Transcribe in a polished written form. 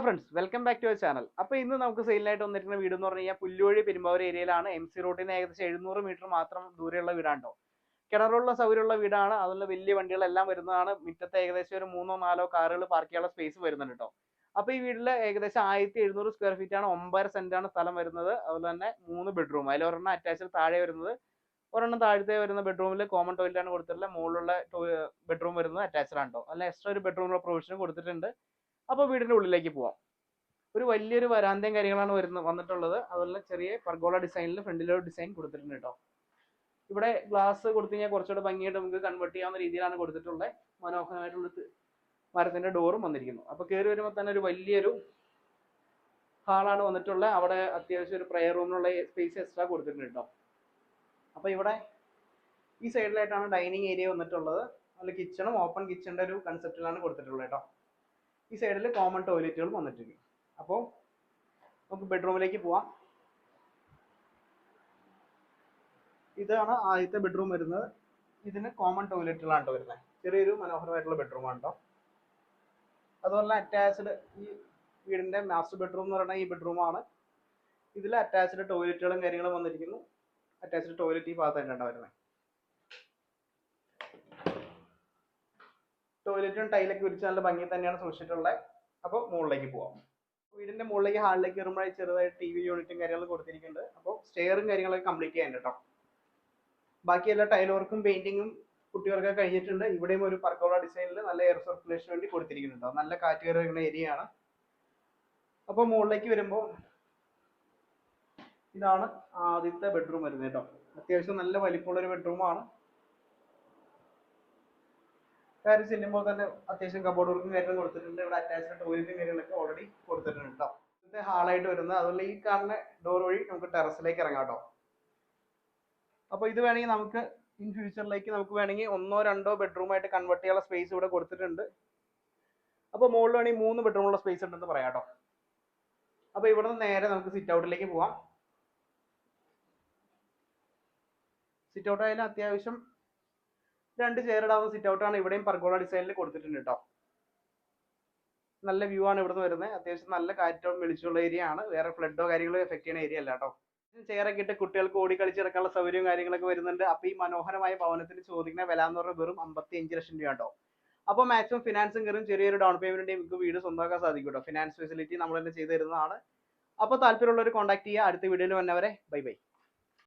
Friends welcome back to our channel. അപ്പോൾ ഇന്ന് നമുക്ക് സെയിലിനായിട്ട് വന്നിരിക്കുന്ന വീട് എന്ന് പറഞ്ഞു കഴിഞ്ഞാൽ പുല്ലുവഴി പെരുമ്പാവൂർ ഏരിയയിലാണ്. MC റോഡിൽ നിന്ന് ഏകദേശം 700 മീറ്റർ മാത്രം ദൂരെയുള്ള വീടാണോ. കിണറുള്ള സൗകര്യമുള്ള വീടാണ്. അതുപോലെ വലിയ വണ്ടികളെല്ലാം വരുന്നതാണ്. മുറ്റത്ത് ഏകദേശം ഒരു 3-4 കാറുകൾ പാർക്ക് ചെയ്യാനുള്ള സ്പേസ് വരുന്നുണ്ട് കേട്ടോ. അപ്പോൾ ഈ വീട്ടിൽ ഏകദേശം 1700 സ്ക്വയർ ഫീറ്റ് ആണ്, 9 സെന്റാണ് സ്ഥലം വരുന്നത്. അതുപോലെ തന്നെ 3 ബെഡ്റൂം, അതിൽ ഒരെണ്ണം അറ്റാച്ച്ഡ് താഴെ വരുന്നത്, ഒരെണ്ണം താഴത്തെ വരുന്ന ബെഡ്റൂമിൽ കോമൺ ടോയ്ലറ്റ് ആണ് കൊടുത്തിട്ടുള്ളത്. മുകളിലുള്ള ബെഡ്റൂം വരുന്നത് അറ്റാച്ച്ഡ് ആണ് കേട്ടോ. അല്ല എക്സ്ട്രാ ഒരു ബെഡ്റൂമിലുള്ള പ്രൊവിഷനും കൊടുത്തിട്ടുണ്ട്. അപ്പോൾ വീടിന്റെ ഉള്ളിലേക്ക് പോവാം. ഒരു വലിയൊരു വരാന്തയും കാര്യങ്ങളാണ് വന്നിട്ടുള്ളത്. അതുപോലെ ചെറിയ പർഗോള ഡിസൈനിൽ ഫ്രണ്ടിലൊരു ഡിസൈൻ കൊടുത്തിട്ടുണ്ട് കേട്ടോ. ഇവിടെ ഗ്ലാസ് കൊടുത്തു കഴിഞ്ഞാൽ കുറച്ചുകൂടെ ഭംഗിയായിട്ട് നമുക്ക് കൺവേർട്ട് ചെയ്യാവുന്ന രീതിയിലാണ് കൊടുത്തിട്ടുള്ളത്. മനോഹരമായിട്ടുള്ള മരത്തിന്റെ ഡോറും വന്നിരിക്കുന്നു. അപ്പോൾ കയറി വരുമ്പോൾ തന്നെ ഒരു വലിയൊരു ഹാളാണ് വന്നിട്ടുള്ളത്. അവിടെ അത്യാവശ്യം ഒരു പ്രയർ റൂമിനുള്ള സ്പേസ് എക്സ്ട്രാ കൊടുത്തിട്ടുണ്ട് കേട്ടോ. അപ്പോൾ ഇവിടെ ഈ സൈഡിലായിട്ടാണ് ഡൈനിങ് ഏരിയ വന്നിട്ടുള്ളത്. അതിൽ കിച്ചണും ഓപ്പൺ കിച്ചണിന്റെ ഒരു കൺസെപ്റ്റിലാണ് കൊടുത്തിട്ടുള്ളത് കേട്ടോ. ഈ സൈഡിൽ കോമൺ ടോയ്ലറ്റുകളും വന്നിട്ടുണ്ട്. അപ്പോൾ നമുക്ക് ബെഡ്റൂമിലേക്ക് പോവാം. ഇതാണ് ആദ്യത്തെ ബെഡ്റൂം വരുന്നത്. ഇതിന് കോമൺ ടോയ്ലറ്റുകളാണ് കേട്ടോ വരുന്നത്. ചെറിയൊരു മനോഹരമായിട്ടുള്ള ബെഡ്റൂമാണ് കേട്ടോ. അതുപോലെ അറ്റാച്ച്ഡ് ഈ വീടിന്റെ മാസ്റ്റർ ബെഡ്റൂം എന്ന് പറയുന്നത് ഈ ബെഡ്റൂമാണ്. ഇതിൽ അറ്റാച്ച്ഡ് ടോയ്ലറ്റുകളും കാര്യങ്ങളും വന്നിരിക്കുന്നു. അറ്റാച്ച്ഡ് ടോയ്ലറ്റ് ഈ ഭാഗത്തായിട്ടാണ് വരുന്നത്. ടോയ്ലറ്റും ടൈലൊക്കെ വിരിച്ച് നല്ല ഭംഗി തന്നെയാണ് സൂക്ഷിച്ചിട്ടുള്ളത്. അപ്പോൾ മുകളിലേക്ക് പോവാം. വീടിന്റെ മുകളിലേക്ക് ഹാളിലേക്ക് കയറുമ്പോഴായി ചെറുതായിട്ട് TV യൂണിറ്റും കാര്യങ്ങളും കൊടുത്തിരിക്കുന്നുണ്ട്. അപ്പോൾ സ്റ്റെയറും കാര്യങ്ങളൊക്കെ കംപ്ലീറ്റ് ചെയ്യാൻ കേട്ടോ. ബാക്കി എല്ലാ ടൈൽ വർക്കും പെയിന്റിങ്ങും കുട്ടികൾക്ക് കഴിഞ്ഞിട്ടുണ്ട്. ഇവിടെയും ഒരു പർഗോള ഡിസൈനിൽ നല്ല എയർ സർക്കുലേഷന് വേണ്ടി കൊടുത്തിരിക്കുന്നുണ്ടോ. നല്ല കാറ്റ് കയറുന്ന ഏരിയയാണ്. അപ്പോൾ മുകളിലേക്ക് വരുമ്പോൾ ഇതാണ് ആദ്യത്തെ ബെഡ്റൂം വരുന്നത് കേട്ടോ. അത്യാവശ്യം നല്ല വലിപ്പമുള്ള ഒരു ബെഡ്റൂമാണ്. കയറി ചെല്ലുമ്പോൾ തന്നെ അത്യാവശ്യം കബോർഡ് വർക്കും കാര്യങ്ങളും കൊടുത്തിട്ടുണ്ട്. ഇവിടെ അറ്റാച്ച്ഡ് ടോയ്ലറ്റും കാര്യങ്ങളൊക്കെ ഓൾറെഡി കൊടുത്തിട്ടുണ്ട് കേട്ടോ. ഇന്നത്തെ ഹാളായിട്ട് വരുന്നത്. അതുപോലെ ഈ കാണുന്ന ഡോർ വഴി നമുക്ക് ടെറസിലേക്ക് ഇറങ്ങാം കേട്ടോ. അപ്പോൾ ഇത് വേണമെങ്കിൽ നമുക്ക് ഇൻ ഫ്യൂച്ചറിലേക്ക് നമുക്ക് വേണമെങ്കിൽ 1-2 ബെഡ്റൂമായിട്ട് കൺവേർട്ട് ചെയ്യാനുള്ള സ്പേസ് ഇവിടെ കൊടുത്തിട്ടുണ്ട്. അപ്പോൾ മുകളിൽ വേണമെങ്കിൽ 3 ബെഡ്റൂമുള്ള സ്പേസ് ഉണ്ടെന്ന് പറയാം കേട്ടോ. അപ്പോൾ ഇവിടെ നിന്ന് നേരെ നമുക്ക് സിറ്റ് ഔട്ടിലേക്ക് പോവാം. സിറ്റ് ഔട്ട് ആയാലും അത്യാവശ്യം 2 ചെയർ ഇടാവുന്ന സിറ്റ് ഔട്ടാണ്. ഇവിടെയും പർഗോള ഡിസൈനിൽ കൊടുത്തിട്ടുണ്ട് കേട്ടോ. നല്ല വ്യൂ ആണ് ഇവിടുന്ന് വരുന്നത്. അത്യാവശ്യം നല്ല കാറ്റോ വെളിച്ചമുള്ള ഏരിയ ആണ്. വേറെ ഫ്ലഡോ കാര്യങ്ങളോ എഫക്ട് ചെയ്യുന്ന ഏരിയ അല്ല കേട്ടോ. ചെയറൊക്കെ ഇട്ട് കുട്ടികൾക്ക് ഓടി കളിച്ചിറക്കാനുള്ള സൗകര്യവും കാര്യങ്ങളൊക്കെ വരുന്നുണ്ട്. അപ്പോൾ ഈ മനോഹരമായ ഭവനത്തിന് ചോദിക്കുന്ന വില എന്ന് പറഞ്ഞാൽ വെറും 55 ലക്ഷം രൂപ കേട്ടോ. അപ്പോൾ മാക്സിമം ഫിനാൻസും കയറും ചെറിയൊരു ഡൗൺ പേയ്മെന്റ് നമുക്ക് വീട് സ്വന്തമാക്കാൻ സാധിക്കും കേട്ടോ. ഫിനാൻസ് ഫെസിലിറ്റി നമ്മൾ തന്നെ ചെയ്തു തരുന്നതാണ്. അപ്പോൾ താല്പര്യമുള്ളവർ കോൺടാക്ട് ചെയ്യുക. അടുത്ത വീഡിയോയിൽ വന്നവരെ ബൈ ബൈ.